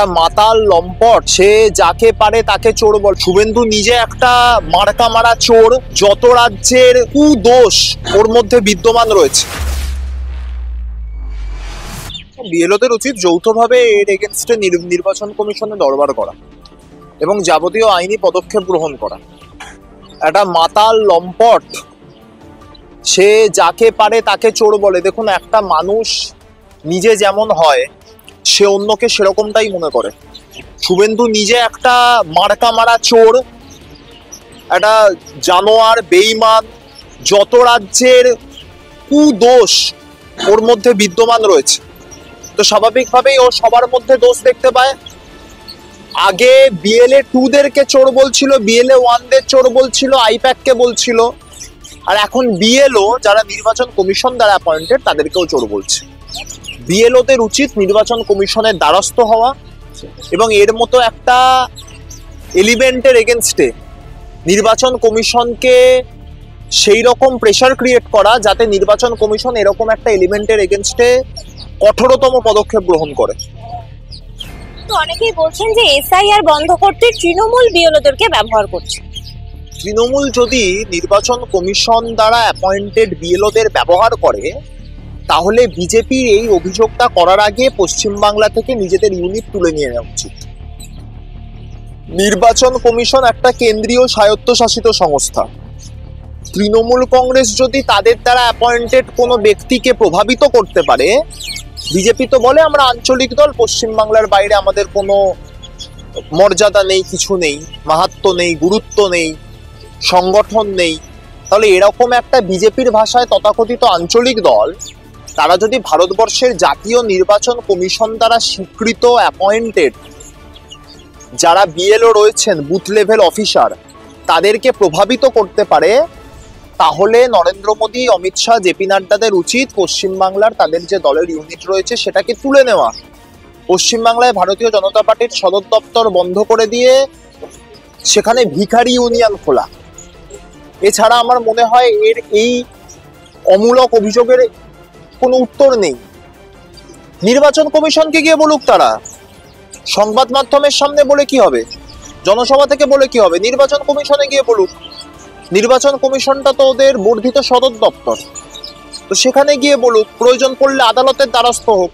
একটা মাতাল লম্পট, সে যাকে পারে তাকে চোর বল। শুভেন্দু নিজে একটা মার্কা মারা চোর, যত রাজ্যের কুদোষ ওর মধ্যে বিদ্যমান রয়েছে। বিএলওদের উচিত যৌথভাবে এর এগেনস্টে নির্বাচন কমিশনে দরবার করা এবং যাবতীয় আইনি পদক্ষেপ গ্রহণ করা। একটা মাতাল লম্পট, সে যাকে পারে তাকে চোর বলে। দেখুন, একটা মানুষ নিজে যেমন হয় সে অন্যকে সেরকমটাই মনে করে। শুভেন্দু নিজে একটা মার্কা মারা চোর, একটা জানোয়ার, বেঈমান, যত রাজ্যের কুদোষ ওর মধ্যে বিদ্যমান রয়েছে। তো স্বাভাবিকভাবেই ও সবার মধ্যে দোষ দেখতে পায়। আগে বিএলএ 2-দেরকে চোর বলছিল, বিএলএ 1-দের চোর বলছিল, আইপ্যাককে বলছিল, আর এখন বিএলও যারা নির্বাচন কমিশন দ্বারা অ্যাপয়েন্টেড তাদেরকেও চোর বলছে। বিএলওদের উচিত নির্বাচন কমিশনের দ্বারস্থ হওয়া এবং এর মতো একটা এলিমেন্টের এগেনস্টে নির্বাচন কমিশনকে সেই রকম প্রেশার ক্রিয়েট করা যাতে নির্বাচন কমিশন এরকম একটা এলিমেন্টের এগেনস্টে কঠোরতম পদক্ষেপ গ্রহণ করে। তো অনেকেই বলছেন যে এসআইআর বন্ধ করতে তৃণমূল বিএলওদেরকে ব্যবহার করছে। তৃণমূল যদি নির্বাচন কমিশন দ্বারা অ্যাপয়েন্টেড বিএলওদের ব্যবহার করে তাহলে বিজেপির এই অভিযোগটা করার আগে পশ্চিমবাংলা থেকে নিজেদের ইউনিট তুলে নিয়ে নেওয়া উচিত। নির্বাচন কমিশন একটা কেন্দ্রীয় স্বায়ত্তশাসিত সংস্থা। তৃণমূল কংগ্রেস যদি তাদের দ্বারা অ্যাপয়েন্টেড কোনো ব্যক্তিকে প্রভাবিত করতে পারে, বিজেপি তো বলে আমরা আঞ্চলিক দল, পশ্চিমবাংলার বাইরে আমাদের কোনো মর্যাদা নেই, কিছু নেই, মাহাত্ম্য নেই, গুরুত্ব নেই, সংগঠন নেই। তাহলে এরকম একটা বিজেপির ভাষায় তথাকথিত আঞ্চলিক দল তারা যদি ভারতবর্ষের জাতীয় নির্বাচন কমিশন দ্বারা স্বীকৃত অ্যাপয়েন্টেড যারা বিএলও রয়েছেন, বুথ লেভেল অফিসার, তাদেরকে প্রভাবিত করতে পারে, তাহলে নরেন্দ্র মোদী, অমিত শাহ, জেপি নাড্ডাদের উচিত পশ্চিমবাংলার তাদের যে দলের ইউনিট রয়েছে সেটাকে তুলে নেওয়া। পশ্চিমবাংলায় ভারতীয় জনতা পার্টির সদর দপ্তর বন্ধ করে দিয়ে সেখানে ভিখারি ইউনিয়ন খোলা। এছাড়া আমার মনে হয় এর এই অমূলক অভিযোগের কোনো উত্তর নেই। নির্বাচন কমিশনকে গিয়ে বলুক তারা, সংবাদ মাধ্যমের সামনে বলে কি হবে, জনসভা থেকে বলে কি হবে, নির্বাচন কমিশনে গিয়ে বলুক। নির্বাচন কমিশনটা তো ওদের বর্ধিত সদর দপ্তর, তো সেখানে গিয়ে বলুক, প্রয়োজন পড়লে আদালতের দ্বারস্থ হোক।